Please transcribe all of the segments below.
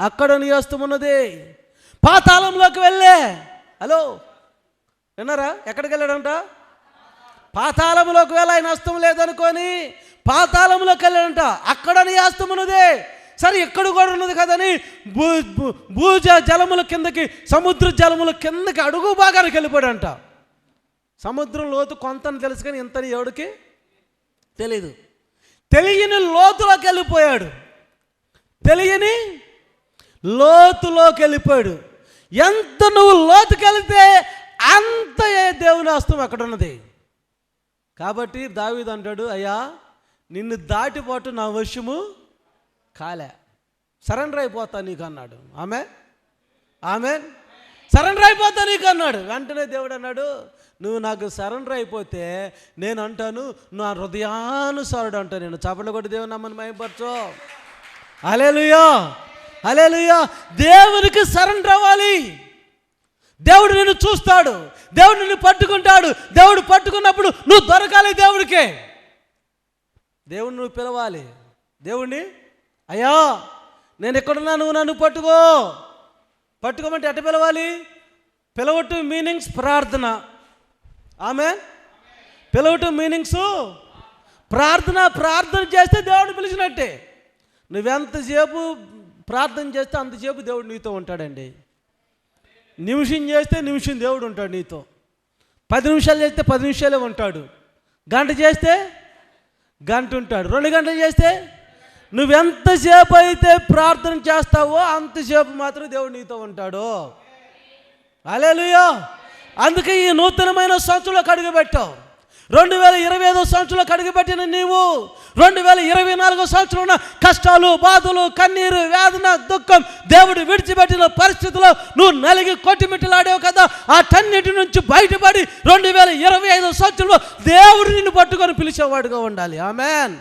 అక్కడ నీ హస్తం ఉన్నది. పాతాళంలోకి వెళ్ళే, హలో విన్నారా, ఎక్కడికి వెళ్ళాడంట? పాతాళంలోకి వెళ్ళి ఆయన హస్తం లేదనుకొని పాతాళంలోకి వెళ్ళాడంట. అక్కడ నీ హస్తం ఉన్నది. సరే ఇక్కడ కూడా ఉన్నది కదని భూజ జలముల కిందకి, సముద్ర జలముల కిందకి అడుగు భాగానికి వెళ్ళిపోయాడంట. సముద్రం లోతు కొంతని తెలుసు కానీ ఇంతని ఎవడికి తెలీదు. తెలియని లోతులోకి వెళ్ళిపోయాడు. తెలియని లోతులోకి వెళ్ళిపోయాడు. ఎంత నువ్వు లోతుకి వెళితే అంత దేవుని హస్తం అక్కడ ఉన్నది. కాబట్టి దావీదు అంటాడు, అయ్యా నిన్ను దాటిపోటు నా వశము కాలే, సరెండర్ అయిపోతా నీకు అన్నాడు. ఆమె సరెండర్ అయిపోతా నీకు అన్నాడు. వెంటనే దేవుడు అన్నాడు, నువ్వు నాకు సరెండర్ అయిపోతే నేను అంటాను నా హృదయానుసారుడు అంటా. నేను చప్పట్లు కొట్టి దేవుని నమ్మని మహిమపరచు. హల్లెలూయా, హల్లెలూయా. దేవునికి సరెండర్ అవ్వాలి. దేవుడు నిన్ను చూస్తాడు, దేవుడు నిన్ను పట్టుకుంటాడు. దేవుడు పట్టుకున్నప్పుడు నువ్వు దొరకాలి దేవుడికే. దేవుడిని నువ్వు పిలవాలి. దేవుణ్ణి, అయ్యా నేను ఎక్కడున్నా నువ్వు నన్ను పట్టుకోమంటే ఎట్ట పిలవాలి? పిలవటం మీనింగ్స్ ప్రార్థన. ఆమెన్. పిలవటం మీనింగ్స్ ప్రార్థన చేస్తే దేవుడు పిలిచినట్టే. నువ్వెంతసేపు ప్రార్థన చేస్తే అంతసేపు దేవుడు నీతో ఉంటాడండి. నిమిషం చేస్తే నిమిషం దేవుడు ఉంటాడు నీతో. 10 నిమిషాలు చేస్తే 10 నిమిషాలే ఉంటాడు. గంట చేస్తే గంట ఉంటాడు. 2 గంటలు చేస్తే, నువ్వెంతసేపు అయితే ప్రార్థన చేస్తావో అంతసేపు మాత్రం దేవుడు నీతో ఉంటాడు. హల్లెలూయా. అందుకే ఈ నూతనమైన సంవత్సరంలోకి అడుగుపెట్టావు. 2025 సంవత్సరంలోకి అడుగుపెట్టిన నీవు 2024 సంవత్సరం ఉన్న కష్టాలు, బాధలు, కన్నీరు, వేదన, దుఃఖం దేవుడు విడిచిపెట్టిన పరిస్థితుల్లో నువ్వు నలిగి కొట్టిమిట్టలాడావు కదా. వాటన్నిటి నుంచి బయటపడి 2025 సంవత్సరంలో దేవుడు నిన్ను పట్టుకొని పిలిచేవాడుగా ఉండాలి. ఆమెన్.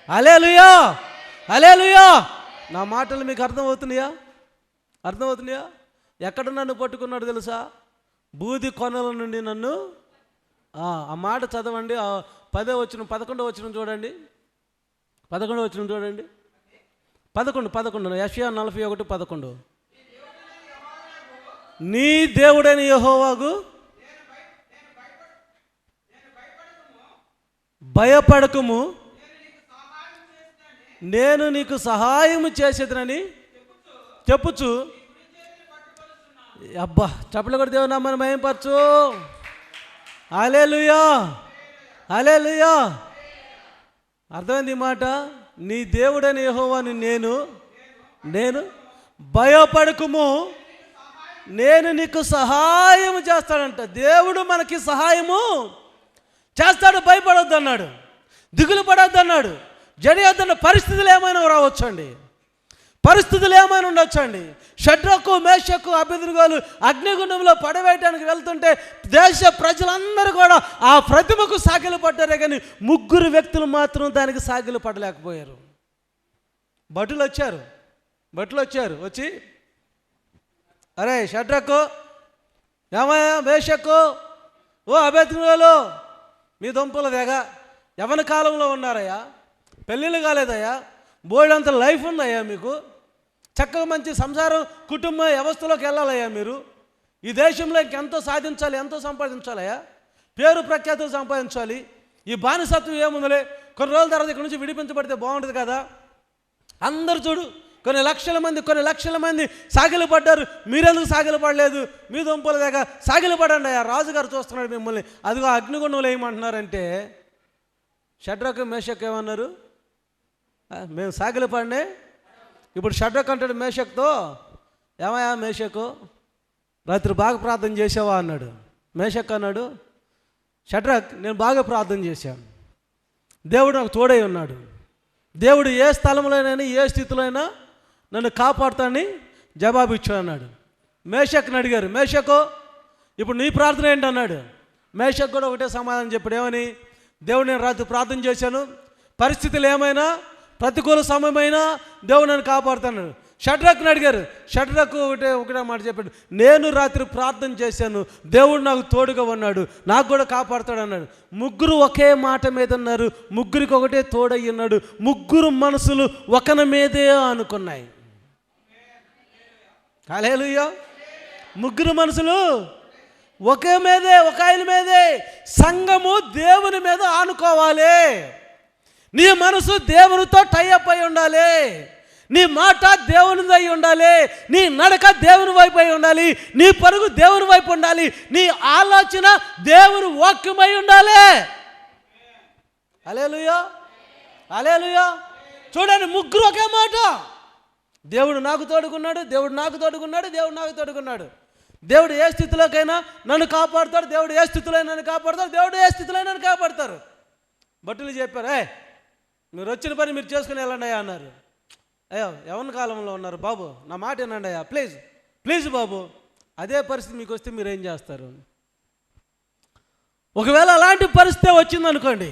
హల్లెలూయా, హల్లెలూయా. నా మాటలు మీకు అర్థమవుతున్నాయా? ఎక్కడ నన్ను పట్టుకున్నాడు తెలుసా? బూది కొనల నుండి నన్ను. ఆ మాట చదవండి. 10వ వచనం, 11వ వచనం చూడండి. 11వ వచనం చూడండి. 11 యెషయా 41:11. నీ దేవుడైన యెహోవాకు భయపడకుము, నేను నీకు సహాయము చేసేదనని చెప్పుచు. అబ్బా, చప్పట్లు కొట్టి దేవుని నామాన్ని మహిమపరచు. హల్లెలూయా, హల్లెలూయా. అర్థమైంది ఈ మాట? నీ దేవుడైన యెహోవాని నేను భయపడకుము, నేను నీకు సహాయము చేస్తాడంట. దేవుడు మనకి సహాయము చేస్తాడు. భయపడొద్దు అన్నాడు, దిగులు పడొద్దు అన్నాడు, జడియొద్దన్న. పరిస్థితులు ఏమైనా రావచ్చండి, పరిస్థితులు ఏమైనా ఉండొచ్చండి. షడ్రకు, మేషకు, అబేద్నెగోలు అగ్నిగుండంలో పడవేయటానికి వెళ్తుంటే దేశ ప్రజలందరూ కూడా ఆ ప్రతిమకు సాగిలు పడ్డారే కానీ 3 వ్యక్తులు మాత్రం దానికి సాగిలు పడలేకపోయారు. భటులు వచ్చారు. వచ్చి, అరే షడ్రకు, ఏమయ్యా మేషకు, ఓ అబేద్నెగోలు, మీ దుంపల వేగ యవ్వన కాలంలో ఉన్నారయ్యా, పెళ్ళిళ్ళు కాలేదయ్యా, బోల్డంత లైఫ్ ఉందయ్యా, మీకు చక్కగా మంచి సంసారం, కుటుంబ వ్యవస్థలోకి వెళ్ళాలయ్యా. మీరు ఈ దేశంలో ఇంకెంతో సాధించాలి, ఎంతో సంపాదించాలయ్యా, పేరు ప్రఖ్యాతులు సంపాదించాలి. ఈ బానిసత్వం ఏముందలే, కొన్ని రోజుల తర్వాత ఇక్కడ నుంచి విడిపించబడితే బాగుంటుంది కదా. అందరు చూడు, కొన్ని లక్షల మంది సాగిలు పడ్డారు, మీరెందుకు సాగిలు పడలేదు? మీ దుంపల దగ్గర సాగిలు పడండి అయ్యా, రాజుగారు చూస్తున్నాడు మిమ్మల్ని. అదిగో అగ్నిగుండంలో ఏమంటున్నారంటే, షడ్రకు, మేషకు ఏమన్నారు? మేము సాగిలు పడినే. ఇప్పుడు షడ్రకు అంటాడు మేషక్తో, ఏమయ్యా మేషకు, రాత్రి బాగా ప్రార్థన చేసావా అన్నాడు. మేషక్ అన్నాడు, షడ్రక్ నేను బాగా ప్రార్థన చేశాను, దేవుడు నాకు తోడై ఉన్నాడు, దేవుడు ఏ స్థలంలోనైనా ఏ స్థితిలో అయినా నన్ను కాపాడుతానని జవాబు ఇచ్చాడు అన్నాడు. మేషక్ని అడిగారు, మేషకు ఇప్పుడు నీ ప్రార్థన ఏంటి అన్నాడు. మేషక్ కూడా ఒకటే సమాధానం చెప్పాడు. ఏమని? దేవుడు నేను రాత్రి ప్రార్థన చేశాను, పరిస్థితులు ఏమైనా, ప్రతికూల సమయమైనా దేవుడు నన్ను కాపాడుతాను. షడ్రక్ని అడిగారు, షడ్రకు ఒకటే మాట చెప్పాడు, నేను రాత్రి ప్రార్థన చేశాను, దేవుడు నాకు తోడుగా ఉన్నాడు, నాకు కూడా కాపాడుతాడు అన్నాడు. 3 ఒకే మాట మీద ఉన్నారు, 3కి ఒకటే తోడై ఉన్నాడు. 3 మనసులు ఒకని మీదే అనుకున్నాయి. హల్లెలూయా. ముగ్గురు మనుషులు ఒక ఆయన మీదే. సంఘము దేవుని మీద ఆనుకోవాలి. నీ మనసు దేవునితో టైఅప్ అయి ఉండాలి. నీ మాట దేవునిది అయి ఉండాలి. నీ నడక దేవుని వైపు అయి ఉండాలి. నీ పరుగు దేవుని వైపు ఉండాలి. నీ ఆలోచన దేవుని వాక్యమై ఉండాలి. హల్లెలూయా, హల్లెలూయా. చూడండి, ముగ్గురు ఒకే మాట. దేవుడు నాకు తోడుకున్నాడు, దేవుడు నాకు తోడుకున్నాడు, దేవుడు నాకు తోడుకున్నాడు. దేవుడు ఏ స్థితిలోకైనా నన్ను కాపాడుతాడు, దేవుడు ఏ స్థితిలో నన్ను కాపాడుతాడు, దేవుడు ఏ స్థితిలో నన్ను కాపాడుతారు. భటులు చెప్పారు, మీరు వచ్చిన పని మీరు చేసుకుని వెళ్ళండి అయ్యా అన్నారు. అయ్యో ఎవరి కాలంలో ఉన్నారు బాబు, నా మాట వినండి అయ్యా, ప్లీజ్ ప్లీజ్ బాబు. అదే పరిస్థితి మీకు వస్తే మీరు ఏం చేస్తారు? ఒకవేళ అలాంటి పరిస్థితి వచ్చిందనుకోండి,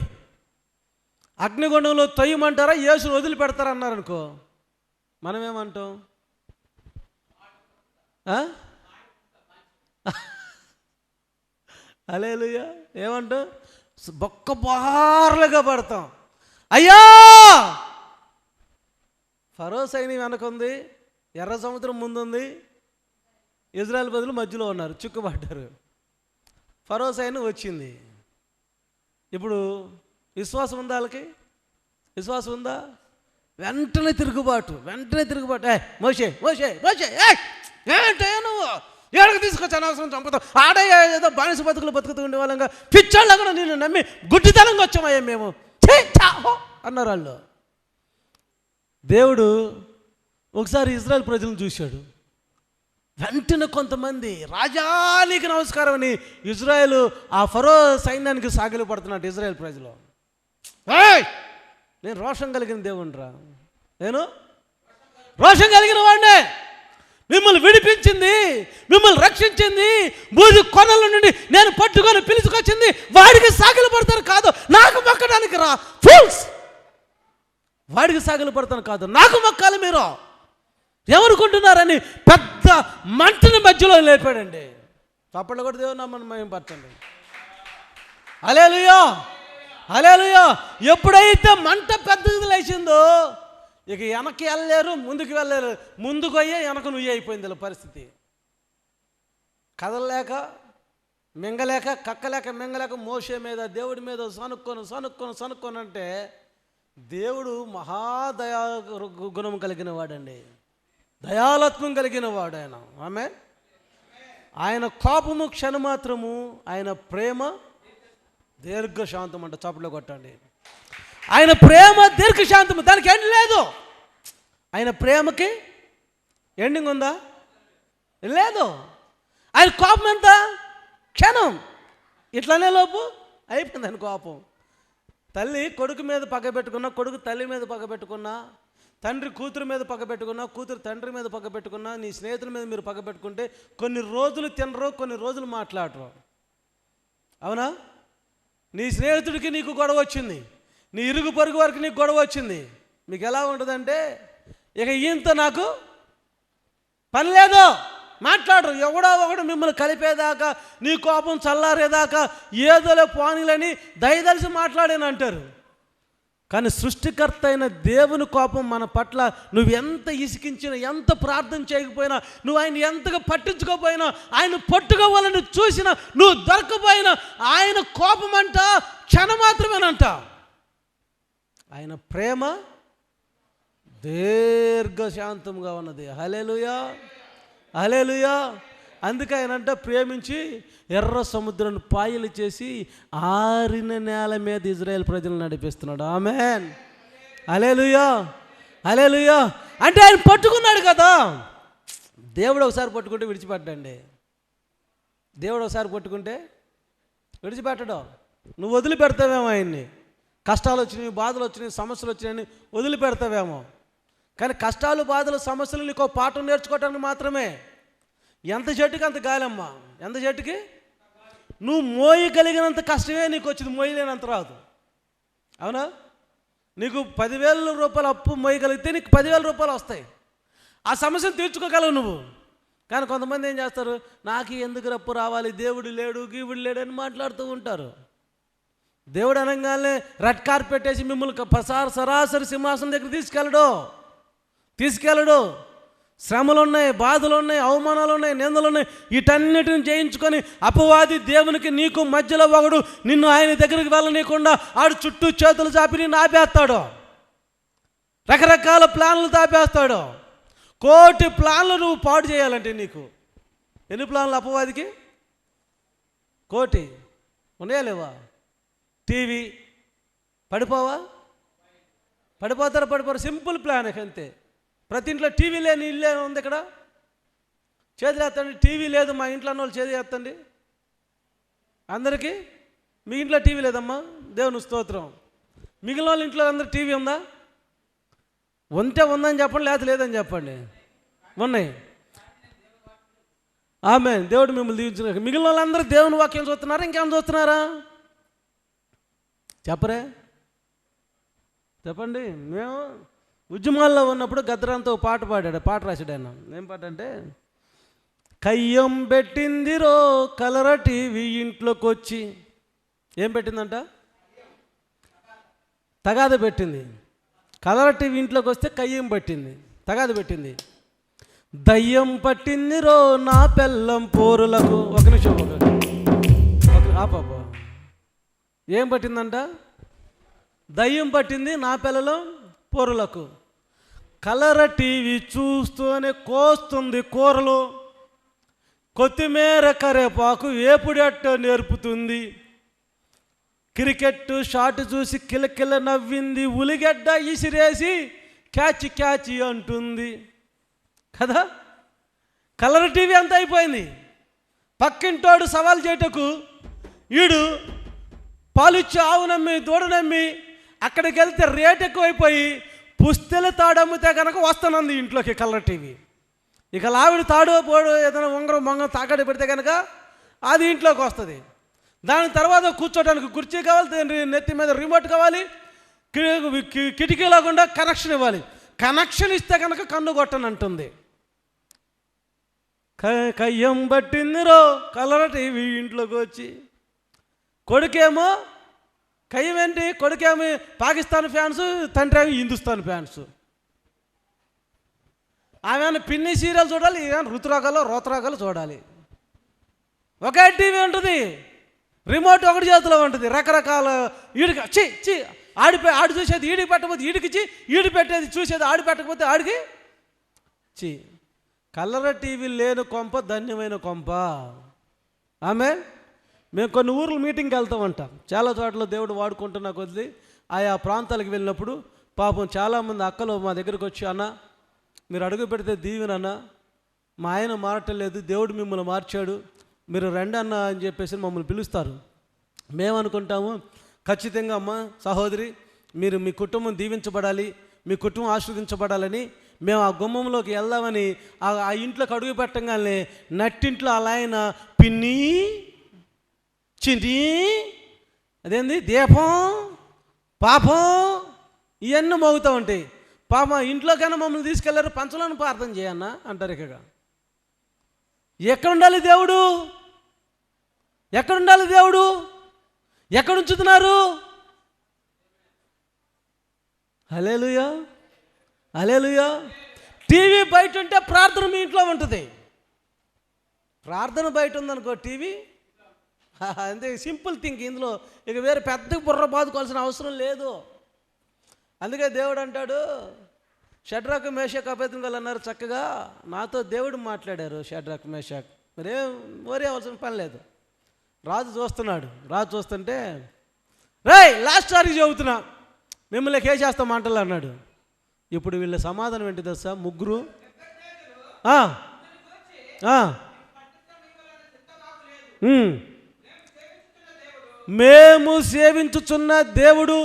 అగ్నిగుండంలో తొయ్యమంటారా, యేసును వదిలిపెడతారా అన్నారనుకో, మనమేమంటాం? హల్లెలూయా. ఏమంటాం? బొక్క బార్లుగా పడతాం. అయ్యా, ఫరో సైన్యం వెనకుంది, ఎర్ర సముద్రం ముందుంది, ఇజ్రాయెల్ ప్రజలు మధ్యలో ఉన్నారు, చిక్కుపడ్డారు. ఫరో సైన్యం వచ్చింది. ఇప్పుడు విశ్వాసం ఉందా? వాళ్ళకి విశ్వాసం ఉందా? వెంటనే తిరుగుబాటు. మోషే మోషే మోషే ఏంటే నువ్వు ఏడకు తీసుకొచ్చి అనవసరం చంపుతావు, ఆడే ఏదో బానిస బతుకుతూ ఉండే వాళ్ళంగా పిచ్చోళ్ళగా నిన్ను నమ్మి గుడ్డితనంగా వచ్చామయ్యా మేము అన్నారు వాళ్ళు. దేవుడు ఒకసారి ఇజ్రాయెల్ ప్రజలను చూశాడు. వెంటనే కొంతమంది రాజానికి నమస్కారం అని ఇజ్రాయెల్ ఆ ఫరో సైన్యానికి సాగిలు పడుతున్నాడు. ఇజ్రాయెల్ ప్రజలు, నేను రోషం కలిగిన దేవునిరా, నేను రోషం కలిగిన వాడినే, మిమ్మల్ని విడిపించింది, మిమ్మల్ని రక్షించింది, బూది కొనల నుండి నేను పట్టుకొని పిలుచుకొచ్చింది వాడికి సాగిలు పడతాను కాదు, నాకు మొక్కడానికి రా ఫూల్స్. వాడికి సాగిలు పడతాను కాదు, నాకు మొక్కాలి. మీరు ఎవరుకుంటున్నారని పెద్ద మంటని మధ్యలో లేపాడండి. చప్పట్లు కూడా దేవుని నామమున మహిమపరచండి. హల్లెలూయా, హల్లెలూయా. ఎప్పుడైతే మంట పెద్దది లేచిందో ఇక వెనక్కి వెళ్ళలేరు, ముందుకు వెళ్ళలేరు. ముందుకు అయ్యే వెనక నుయ్యి అయిపోయింది ఇలా పరిస్థితి. కదలలేక మింగలేక కక్కలేక మింగలేక మోషే మీద దేవుడి మీద సనుక్కొని అంటే దేవుడు మహాదయా గుణం కలిగిన వాడండి, దయాలత్వం కలిగిన వాడు ఆయన. ఆయన కోపము క్షణమాత్రము, ఆయన ప్రేమ దీర్ఘశాంతం అంట. చప్పట్లు కొట్టండి. ఆయన ప్రేమ దీర్ఘశాంతము, దానికి ఎండ్ లేదు. ఆయన ప్రేమకి ఎండింగ్ ఉందా? లేదు. ఆయన కోపం ఎంత? క్షణం. ఇట్లనే లోపు అయిపోయింది ఆయన కోపం. తల్లి కొడుకు మీద పగబెట్టుకున్నా, కొడుకు తల్లి మీద పగబెట్టుకున్నా, తండ్రి కూతురు మీద పగబెట్టుకున్నా, కూతురు తండ్రి మీద పగబెట్టుకున్నా, నీ స్నేహితుల మీద మీరు పగబెట్టుకుంటే కొన్ని రోజులు తినరు, కొన్ని రోజులు మాట్లాడరు. అవునా? నీ స్నేహితుడికి నీకు గొడవ వచ్చింది, నీ ఇరుగు పొరుగు వరకు నీకు గొడవ వచ్చింది. మీకు ఎలా ఉంటుందంటే ఇక ఈయంతో నాకు పని లేదు, మాట్లాడరు. ఎవడో ఒకడు మిమ్మల్ని కలిపేదాకా, నీ కోపం చల్లారేదాకా ఏదోలే పోనీలని దయదలిసి మాట్లాడేని అంటారు. కానీ సృష్టికర్త అయిన దేవుని కోపం మన పట్ల నువ్వు ఎంత ఇసికించినా, ఎంత ప్రార్థన చేయకపోయినా, నువ్వు ఆయన ఎంతగా పట్టించుకోపోయినా, ఆయన పట్టుకోవాలని చూసినా నువ్వు దొరకపోయినా, ఆయన కోపం అంట క్షణం మాత్రమేనంట. ఆయన ప్రేమ దీర్ఘశాంతంగా ఉన్నది. హల్లెలూయా, హల్లెలూయా. అందుకే ఆయనంట ప్రేమించి ఎర్ర సముద్రాన్ని పాయలు చేసి ఆరిన నేల మీద ఇజ్రాయెల్ ప్రజలను నడిపిస్తున్నాడు. ఆమేన్, హల్లెలూయా, హల్లెలూయా. అంటే ఆయన పట్టుకున్నాడు కదా. దేవుడు ఒకసారి పట్టుకుంటే విడిచిపెట్టండి. దేవుడు ఒకసారి పట్టుకుంటే విడిచిపెట్టడం. నువ్వు వదిలిపెడతావేమో ఆయన్ని. కష్టాలు వచ్చినాయి, బాధలు వచ్చినాయి, సమస్యలు వచ్చినాయని వదిలిపెడతావేమో. కానీ కష్టాలు, బాధలు, సమస్యలు నీకు పాఠం నేర్చుకోవటానికి మాత్రమే. ఎంత చెట్టుకి అంత గాలమ్మా. ఎంత చెట్టుకి నువ్వు మోయగలిగినంత కష్టమే నీకు వచ్చింది, మోయలేనంత రాదు. అవునా? నీకు 10,000 రూపాయలు అప్పు మోయగలిగితే నీకు 10,000 రూపాయలు వస్తాయి. ఆ సమస్యను తీర్చుకోగలవు నువ్వు. కానీ కొంతమంది ఏం చేస్తారు, నాకు ఎందుకు అప్పు రావాలి, దేవుడు లేడు, గీవుడు లేడు అని మాట్లాడుతూ ఉంటారు. దేవుడు అనగానే రెడ్ కార్పెట్ వేసి మిమ్మల్ని సరాసరి సింహాసనం దగ్గర తీసుకెళ్ళడు. శ్రమలు ఉన్నాయి, బాధలు ఉన్నాయి, అవమానాలు ఉన్నాయి, నిందలు ఉన్నాయి. వీటన్నిటిని జయించుకొని అపవాది దేవునికి నీకు మధ్యలో ఒకడు నిన్ను ఆయన దగ్గరికి వెళ్ళనీయకుండా ఆడు చుట్టూ చేతులు చాపి నిన్ను ఆపేస్తాడు. రకరకాల ప్లాన్లు తాపేస్తాడు. 1,000,000 ప్లాన్లు నువ్వు పాడు చేయాలంటే నీకు ఎన్ని ప్లాన్లు అపవాదికి? 1,000,000 ఉన్నాయా లేవా? టీవీ పడిపోవా? పడిపోతారు. సింపుల్ ప్లాన్ అంతే. ప్రతి ఇంట్లో టీవీ లేని ఇల్లే ఉంది. ఇక్కడ చేతులు ఎత్తండి. టీవీ లేదు మా ఇంట్లో అన్న వాళ్ళు చేతులు ఎత్తండి. అందరికీ మీ ఇంట్లో టీవీ లేదమ్మా, దేవుని స్తోత్రం. మిగిలిన వాళ్ళ ఇంట్లో అందరూ టీవీ ఉందా? ఉంటే ఉందని చెప్పండి, లేకపోతే లేదని చెప్పండి. ఉన్నాయి. ఆమేన్. దేవుడు మిమ్మల్ని దీవించిన. మిగిలిన వాళ్ళందరూ దేవుని వాక్యం చూస్తున్నారా, ఇంకేమైనా చూస్తున్నారా? చెప్పరే, చెప్పండి. మేము ఉద్యమాల్లో ఉన్నప్పుడు గద్దరంతో పాట రాశాడు ఆయన. ఏం పాట అంటే, కయ్యం పెట్టింది రో కలర టీవీ ఇంట్లోకి వచ్చి. ఏం పెట్టిందంట? తగాద పెట్టింది. కలర టీవీ ఇంట్లోకి వస్తే కయ్యం పట్టింది, తగాద పెట్టింది. దయ్యం పట్టింది రో నా పెళ్ళం పోరులకు. ఒక నిమిషం, పాప ఏం పట్టిందంట? దయ్యం పట్టింది నా పిల్లలు పోరులకు. కలర టీవీ చూస్తూనే కోస్తుంది కూరలు, కొత్తిమీర కరేపాకు వేపుడెట్ట నేర్పుతుంది. క్రికెట్ షాట్ చూసి కిలకిల నవ్వింది, ఉలిగడ్డ ఇసిరేసి క్యాచి క్యాచి అంటుంది కదా. కలర్ టీవీ అంతా అయిపోయింది. పక్కింటోడు సవాల్ చేయటకు వీడు పాలిచ్చి ఆవు నమ్మి దూడ నమ్మి అక్కడికి వెళ్తే రేట్ ఎక్కువైపోయి పుస్తెలు తాడు అమ్మితే కనుక వస్తానంది ఇంట్లోకి కలర్ టీవీ. ఇక లావిడ తాడు పోడు ఏదైనా ఉంగరం మంగం తాకడి పెడితే కనుక అది ఇంట్లోకి వస్తుంది. దాని తర్వాత కూర్చోడానికి కుర్చీ కావాలి, నెత్తి మీద రిమోట్ కావాలి, కిటికీ లేకుండా కనెక్షన్ ఇవ్వాలి. కనెక్షన్ ఇస్తే కనుక కన్ను కొట్టనంటుంది. కయ్యం పట్టింది రో కలర్ టీవీ ఇంట్లోకి వచ్చి. కొడుకేమో కయ్యం ఏంటి? కొడుకేమో పాకిస్తాన్ ఫ్యాన్స్, తండ్రి ఏమో హిందుస్థాన్ ఫ్యాన్స్. ఆమె పిన్ని సీరియల్ చూడాలి, రోతరాగాలు చూడాలి. ఒకే టీవీ ఉంటుంది, రిమోట్ ఒకటి చేతిలో ఉంటుంది. రకరకాల ఈడికి ఆడు చూసేది ఈడికి పెట్టకపోతే ఈడికి ఈడి పెట్టేది చూసేది ఆడి పెట్టకపోతే ఆడికి కలర్ టీవీ లేని కొంప ధన్యమైన కొంప. ఆమె మేము కొన్ని ఊర్లు మీటింగ్కి వెళ్తూ ఉంటాం. చాలా చోట్ల దేవుడు వాడుకుంటున్నా కొద్ది ఆయా ప్రాంతాలకు వెళ్ళినప్పుడు పాపం చాలామంది అక్కలు మా దగ్గరకు వచ్చి, అన్న మీరు అడుగు పెడితే దీవెనన్న, మా ఆయన మారటలేదు, దేవుడు మిమ్మల్ని మార్చాడు, మీరు రండి అన్న అని చెప్పేసి మమ్మల్ని పిలుస్తారు. మేము అనుకుంటాము ఖచ్చితంగా అమ్మ సహోదరి మీరు మీ కుటుంబం దీవించబడాలి, మీ కుటుంబం ఆశీర్వదించబడాలని మేము ఆ గుమ్మంలోకి వెళ్దామని ఆ ఇంట్లోకి అడుగు పెట్టగానే నట్టింట్లో అలా ఆయన పిన్ని చిన్ని అదేంది దీపం పాపం ఇవన్నీ మోగుతూ ఉంటాయి. పాపం ఇంట్లోకైనా మమ్మల్ని తీసుకెళ్లారు, పంచలను ప్రార్థన చేయన్నా అంటారు. ఇక ఎక్కడుండాలి దేవుడు? ఎక్కడుండాలి దేవుడు? ఎక్కడుంచుతున్నారు? హల్లెలూయా, హల్లెలూయా. టీవీ బయట ఉంటే ప్రార్థన మీ ఇంట్లో ఉంటుంది. ప్రార్థన బయట ఉందనుకో టీవీ అంతే. Simple think. ఇందులో ఇక వేరే పెద్ద బుర్ర బాదుకోవాల్సిన అవసరం లేదు. అందుకే దేవుడు అంటాడు, షడ్రకు మేషక్ అబేద్నెగోలు అన్నారు చక్కగా, నాతో దేవుడు మాట్లాడారు. షడ్రకు మేషక్ మరేం వరి అవ్వాల్సిన పని లేదు. రాజు చూస్తున్నాడు. రాజు చూస్తుంటే రేయ్ లాస్ట్ సారి చెబుతున్నా మిమ్మల్ని కేసేస్తాం మంటలు అన్నాడు. ఇప్పుడు వీళ్ళ సమాధానం ఏంటి తెలుసా? ముగ్గురు మేము సేవించుచున్న దేవుడు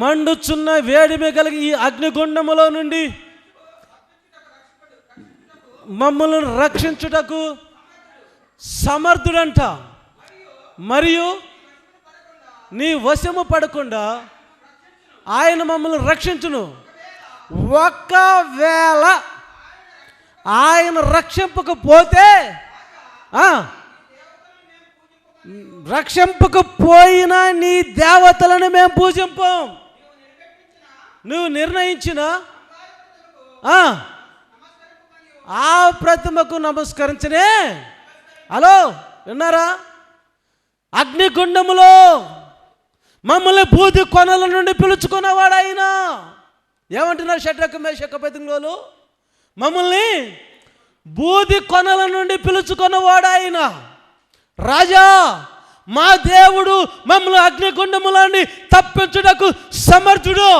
మండుచున్న వేడిమి కలిగి ఈ అగ్నిగుండములో నుండి మమ్మల్ని రక్షించుటకు సమర్థుడంట. మరియు నీ వశము పడకుండా ఆయన మమ్మల్ని రక్షించును. ఒకవేళ ఆయన రక్షింపకపోతే రక్షింపకపోయినా నీ దేవతలను మేము పూజింపం. నువ్వు నిర్ణయించిన ఆ ప్రతిమకు నమస్కరించనే. హలో, విన్నారా? అగ్నిగుండములో మమ్మల్ని బూది కొనల నుండి పిలుచుకున్నవాడు ఆయన. ఏమంటున్నారు షడ్రకు మేషకు అబేద్నెగోలు? మమ్మల్ని బూది కొనల నుండి పిలుచుకున్నవాడు ఆయన. రాజా, మా దేవుడు మమ్మల్ని అగ్నిగుండములని తప్పించుటకు సమర్థుడు.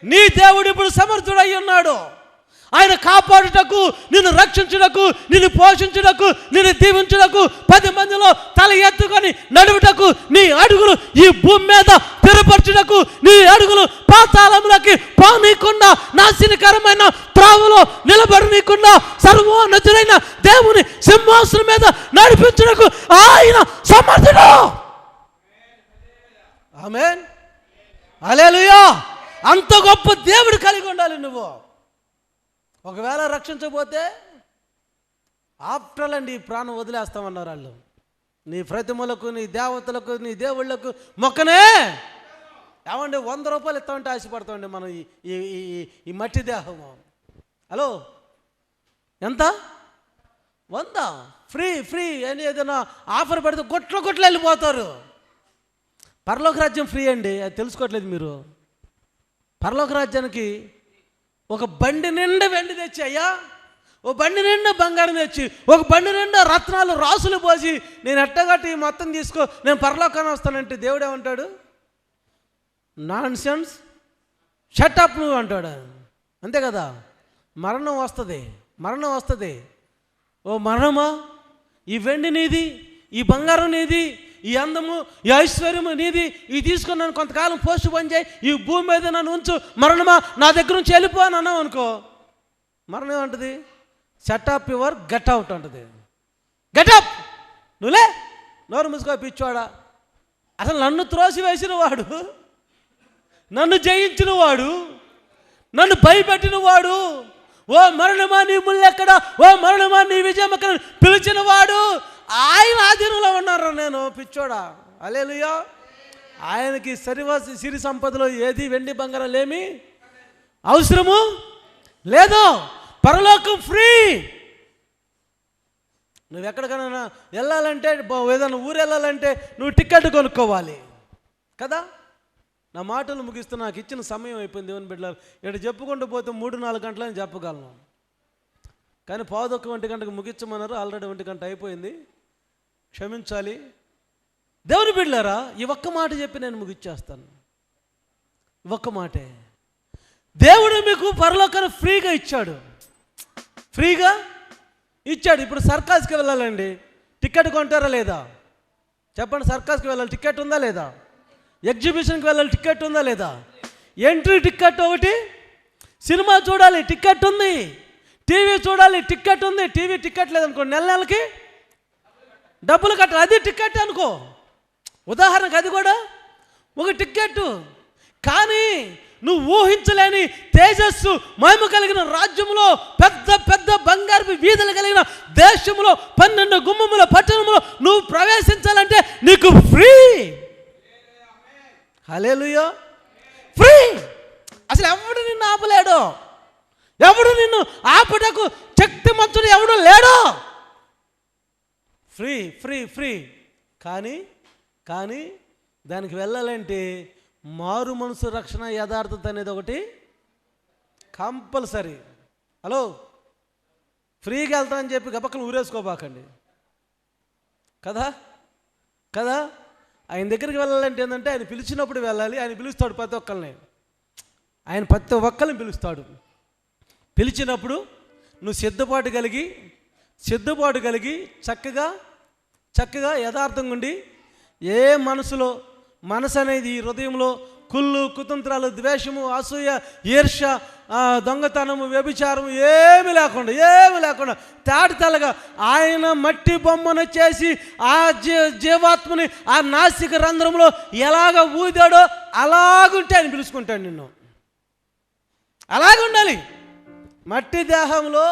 నీ దేవుడు ఇప్పుడు సమర్థుడై ఉన్నాడు. ఆయన కాపాడుటకు, నిన్ను రక్షించుటకు, నిన్ను పోషించుటకు, నిన్ను దీవించుటకు, 10 మందిలో తల ఎత్తుకొని నడువుటకు, నీ అడుగులు ఈ భూమి మీద స్థిరపరచుటకు, నీ అడుగులు పాతాళములకి పోనీయకుండా, నాశనకరమైన త్రావులో నిలబడనీయకుండా, సర్వోన్నతుడైన దేవుని సింహాసనం మీద నడిపించుటకు ఆయన సమర్థుడు. ఆమేన్, హల్లెలూయా. అంత గొప్ప దేవుడు కలిగి ఉండాలి నువ్వు. ఒకవేళ రక్షించకపోతే ఆఫ్టర్ అండి ప్రాణం వదిలేస్తామన్నారు వాళ్ళు. నీ ప్రతిమలకు, నీ దేవతలకు, నీ దేవుళ్ళకు మొక్కనే. ఏమండి, 100 రూపాయలు ఇస్తామంటే ఆశపడతామండి మనం ఈ మట్టి దేహము. హలో, ఎంత? 100 ఫ్రీ అని ఏదైనా ఆఫర్ పెడితే గుట్లు వెళ్ళిపోతారు. పరలోక రాజ్యం ఫ్రీ అండి, అది తెలుసుకోవట్లేదు మీరు. పరలోక రాజ్యానికి ఒక బండి నిండా వెండి తెచ్చి, అయ్యా ఓ బండి నిండా బంగారం తెచ్చి, ఒక బండి నిండా రత్నాలు రాసులు పోసి, నేను ఎట్టగట్టి మొత్తం తీసుకో, నేను పరలోకాన్ని వస్తానంటే దేవుడు ఏమంటాడు? నాన్ సెన్స్, షటప్ నువ్వు అంటాడు. అంతే కదా? మరణం వస్తుంది. ఓ మరణమా, ఈ వెండి నీది, ఈ బంగారం నీది, ఈ అందము, ఈ ఐశ్వర్యము నీది, ఇది తీసుకొని నన్ను కొంతకాలం పోస్ట్ పని చేయి, ఈ భూమి మీద నన్ను ఉంచు, మరణమా నా దగ్గర నుంచి వెళ్ళిపో అని అన్నావు అనుకో, మరణం ఏమంటుంది? సెటప్ యువర్ గెట్ అవుట్ అంటుంది. గెటప్, నువ్వులే, నోరు మూసుకో పిచ్చోడా. అసలు నన్ను త్రోసి వేసిన వాడు, నన్ను జయించిన వాడు, నన్ను భయపెట్టిన వాడు, ఓ మరణమా నీ ముళ్ళెక్కడ, ఓ మరణమా నీ విజయం ఎక్కడ పిలిచిన వాడు ఆయన ఆధీనంలో ఉన్నారు. నేను పిచ్చోడా. హల్లెలూయా. ఆయనకి సిరి సంపదలో ఏది వెండి బంగారం ఏమి అవసరము లేదు. పరలోకం ఫ్రీ. నువ్వు ఎక్కడికైనా వెళ్ళాలంటే, ఏదైనా ఊరు వెళ్ళాలంటే నువ్వు టికెట్ కొనుక్కోవాలి కదా. నా మాటలు ముగిస్తున్నా, నాకు ఇచ్చిన సమయం అయిపోయింది. దేవుని బిడ్డలారా, ఇక్కడ చెప్పుకుంటూ పోతే 3-4 గంటలని చెప్పగలను, కానీ 11 గంటకు ముగించమన్నారు. ఆల్రెడీ 1 గంట అయిపోయింది, క్షమించాలి. దేవుని బిడ్డలారా, ఈ ఒక్క మాట చెప్పి నేను ముగిచ్చేస్తాను. ఒక్క మాటే. దేవుడు మీకు పరలోకాన్ని ఫ్రీగా ఇచ్చాడు. ఇప్పుడు సర్కస్కి వెళ్ళాలండి, టికెట్ కొంటారా లేదా? చెప్పండి. సర్కస్కి వెళ్ళాలి, టికెట్ ఉందా లేదా? ఎగ్జిబిషన్కి వెళ్ళాలి, టికెట్ ఉందా లేదా? ఎంట్రీ టికెట్ ఒకటి. సినిమా చూడాలి, టికెట్ ఉంది. టీవీ చూడాలి, టికెట్ ఉంది. టీవీ టికెట్ లేదనుకో, నెలకి డబ్బులు కట్టాలి, అది టికెట్ అనుకో. ఉదాహరణకు అది కూడా ఒక టికెట్. కానీ నువ్వు ఊహించలేని తేజస్సు, మహిమ కలిగిన రాజ్యంలో, పెద్ద బంగారు వీధులు కలిగిన దేశంలో, 12 గుమ్మముల పట్టణంలో నువ్వు ప్రవేశించాలంటే నీకు ఫ్రీ. హల్లెలూయా. ఫ్రీ. అసలు ఎవడు నిన్ను ఆపలేడు, ఎవడు నిన్ను ఆపుటకు శక్తిమంతుడు ఎవడు లేడు. ఫ్రీ. కానీ దానికి వెళ్ళాలంటే మారు మనసు, రక్షణ, యథార్థత అనేది ఒకటి కంపల్సరీ. హలో, ఫ్రీగా వెళ్తానని చెప్పి గబక్కలు ఊరేసుకోబాకండి కదా. ఆయన దగ్గరికి వెళ్ళాలంటే ఏంటంటే, ఆయన పిలిచినప్పుడు వెళ్ళాలి. ఆయన పిలుస్తాడు ప్రతి ఒక్కరిని, ఆయన ప్రతి ఒక్కరిని పిలుస్తాడు. పిలిచినప్పుడు నువ్వు సిద్ధపాటు కలిగి చక్కగా యథార్థంగా ఉండి, ఏ మనసు అనేది ఈ హృదయంలో కుళ్ళు, కుతంత్రాలు, ద్వేషము, అసూయ, ఈర్ష్య, దొంగతనము, వ్యభిచారము ఏమి లేకుండా తేటతెల్లగా ఆయన మట్టి బొమ్మను చేసి ఆ జీవాత్మని ఆ నాసిక రంధ్రంలో ఎలాగ ఊదాడో అలాగుంటే ఆయన పిలుచుకుంటాడు నిన్ను. అలాగే ఉండాలి. మట్టి దేహంలో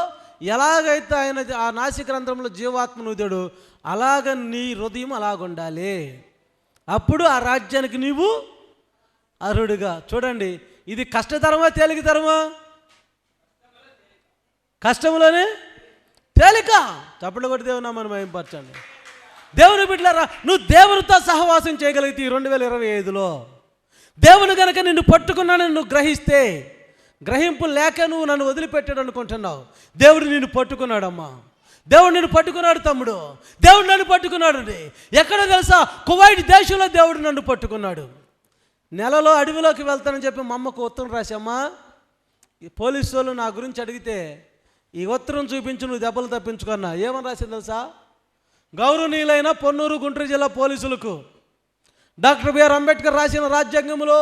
ఎలాగైతే ఆయన ఆ నాసిక రంధ్రంలో జీవాత్మను ఊదాడో అలాగ నీ హృదయం అలాగుండాలి. అప్పుడు ఆ రాజ్యానికి నీవు అర్హుడిగా. చూడండి, ఇది కష్టతరమా తేలికతరమా? కష్టంలోనే తేలిక. చప్పట్లు కొట్టి దేవుని నామమును మహిమపరచండి. దేవుని బిడ్డలారా, నువ్వు దేవునితో సహవాసం చేయగలిగితే 2025లో దేవుని కనుక నిన్ను పట్టుకున్నానని నువ్వు గ్రహిస్తే, గ్రహింపు లేక నువ్వు నన్ను వదిలిపెట్టాడు అనుకుంటున్నావు. దేవుడు నిన్ను పట్టుకున్నాడమ్మా, దేవుడు నిన్ను పట్టుకున్నాడు తమ్ముడు, దేవుడు నన్ను పట్టుకున్నాడు. ఎక్కడో తెలుసా? కువైట్ దేశంలో దేవుడు నన్ను పట్టుకున్నాడు. నెలలో అడవిలోకి వెళ్తానని చెప్పి మా అమ్మకు ఉత్తరం రాశామ్మా. ఈ పోలీసు వాళ్ళు నా గురించి అడిగితే, ఈ ఉత్తరం చూపించి నువ్వు దెబ్బలు తప్పించుకున్నా. ఏమని రాసింది తెలుసా? గౌరవనీయులైన పొన్నూరు గుంటూరు జిల్లా పోలీసులకు డాక్టర్ బిఆర్ అంబేద్కర్ రాసిన రాజ్యాంగంలో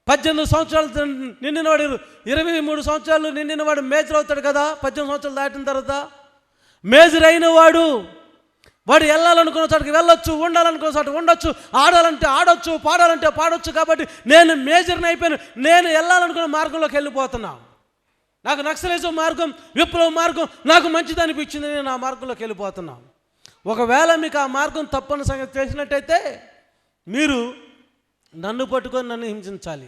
18 సంవత్సరాలు నిండినవాడు, 23 సంవత్సరాలు నిండినవాడు మేజర్ అవుతాడు కదా. 18 సంవత్సరాలు దాటిన తర్వాత మేజర్ అయిన వాడు వెళ్ళాలనుకున్న చోటుకి వెళ్ళొచ్చు, ఉండాలనుకున్న చోట ఉండొచ్చు, ఆడాలంటే ఆడొచ్చు, పాడాలంటే పాడొచ్చు. కాబట్టి నేను మేజర్ని అయిపోయాను. నేను వెళ్ళాలనుకున్న మార్గంలోకి వెళ్ళిపోతున్నా. నాకు నక్సలిజం మార్గం, విప్లవ మార్గం నాకు మంచిది అనిపించింది. నేను ఆ మార్గంలోకి వెళ్ళిపోతున్నా. ఒకవేళ మీకు ఆ మార్గం తప్పని సంగతి తెలిసినట్టయితే మీరు నన్ను పట్టుకొని నన్ను హింసించాలి.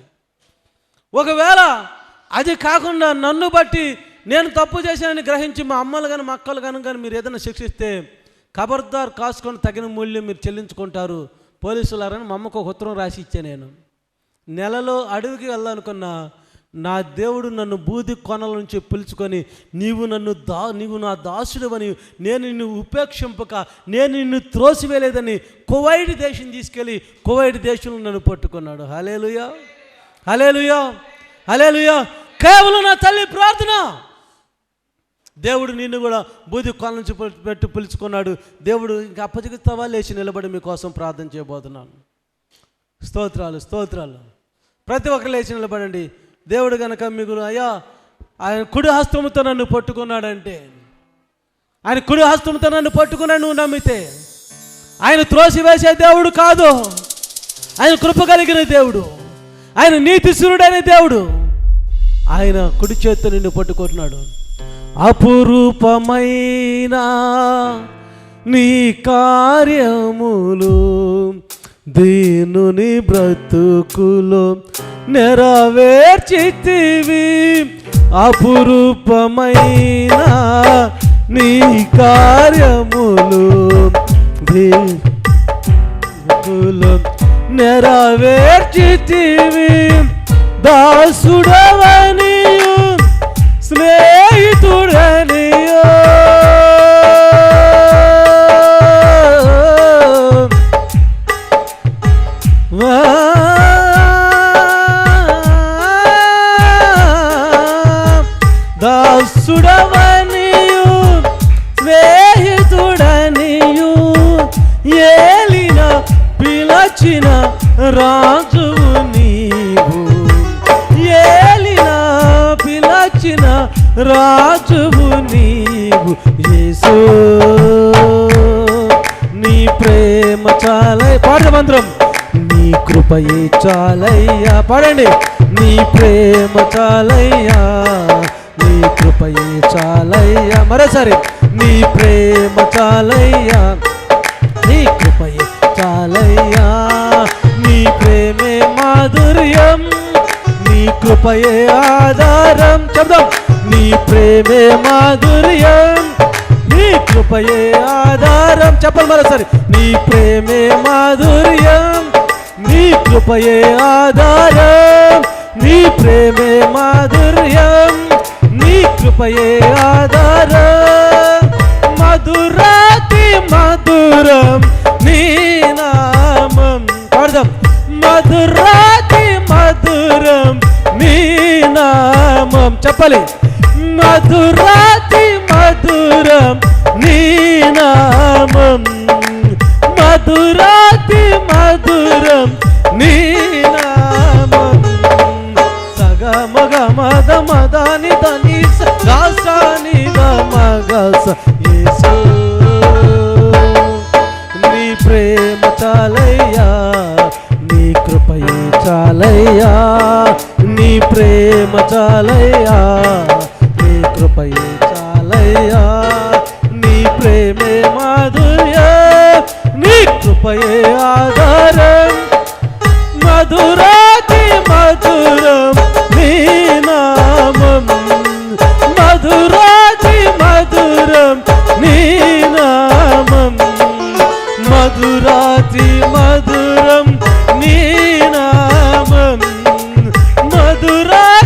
ఒకవేళ అది కాకుండా నన్ను బట్టి నేను తప్పు చేశానని గ్రహించి మా అమ్మలు కానీ మా అక్కలు కానీ మీరు ఏదైనా శిక్షిస్తే ఖబర్దార్ కాసుకొని తగిన మూల్యం మీరు చెల్లించుకుంటారు పోలీసులారని మా అమ్మకు ఒక ఉత్తరం రాసి ఇచ్చా. నేను నెలలో అడవికి వెళ్ళాలనుకున్నా, నా దేవుడు నన్ను బూది కొనల నుంచి పిలుచుకొని నీవు నా దాసుడవని, నేను నిన్ను ఉపేక్షింపక, నేను నిన్ను త్రోసివేయలేదని కువైట్ దేశం తీసుకెళ్ళి కువైట్ దేశంలో నన్ను పట్టుకున్నాడు. హల్లెలూయా, హల్లెలూయా, హల్లెలూయా. కేవలం నా తల్లి ప్రార్థన దేవుడు నిన్ను కూడా బూది కొన నుంచి పెట్టి పిలుచుకున్నాడు. దేవుడు ఇంకా అప్పచెగుతావా? లేచి నిలబడి మీకోసం ప్రార్థన చేయబోతున్నాను. స్తోత్రాలు, స్తోత్రాలు. ప్రతి ఒక్కరు లేచి నిలబడండి. దేవుడు కనుక మీకు అయ్యా ఆయన కుడి హస్తముతో నన్ను పట్టుకున్నాడంటే, ఆయన కుడి హస్తముతో నన్ను పట్టుకున్నాడు నువ్వు నమ్మితే, ఆయన త్రోసివేసే దేవుడు కాదు, ఆయన కృప కలిగిన దేవుడు, ఆయన నీతిశూరుడైన దేవుడు. ఆయన కుడి చేతితో నిన్ను పట్టుకుంటున్నాడు. అపురూపమైన నీ కార్యములు దీనుని బ్రతుకులో నెరవేర్చితివి. అపురూపమైన నీ కార్యములు దీనులో నెరవేర్చితివి. దాసుడవనియు స్నేహితుడనియో దాసుడవనియు స్నేహితుడనియు ఏలిన పిలచిన రాజువు నీవు, ఏలిన పిలచిన రాజువు నీవు. యేసు నీ ప్రేమ చాలై పాడద మంత్రం, నీ కృపయే చాలయ్యా. పాడండి. నీ ప్రేమ చాలయ్యా, నీ కృపయే చాలయ్యా. మరోసారి. నీ ప్రేమ చాలయ్యా, నీ కృపయే చాలయ్యా. నీ ప్రేమే మాధుర్యం, నీ కృపయే ఆధారం. చెప్దాం. నీ ప్రేమే మాధుర్యం, నీ కృపయే ఆధారం. చెప్పండి మరోసారి. నీ ప్రేమే మాధుర్యం, నీ కృపయే ఆధారం. నీ ప్రేమే మాధుర్యం, నీ కృపయే ఆధారం. మధురాతి మధురం నీ నామం. పాడదాం. మధురాతి మధురం నీ నామం. చెప్పాలి. మధురాతి మధురం నీ నామం. మధురాతి మధురం నీ నామం. సగమగ మద మదని దని దాసాని మగస. యేసు నీ ప్రేమ చాలయ్యా, నీ కృపయే చాలయ్యా. నీ ప్రేమ చాలయ్యా, నీ కృపయే చాలయ్యా. నీ ప్రేమే మాధుర్యం, నీ కృపయే ఆధారం. మధురాతి మధురం నీ నామం. మధురా కాదురా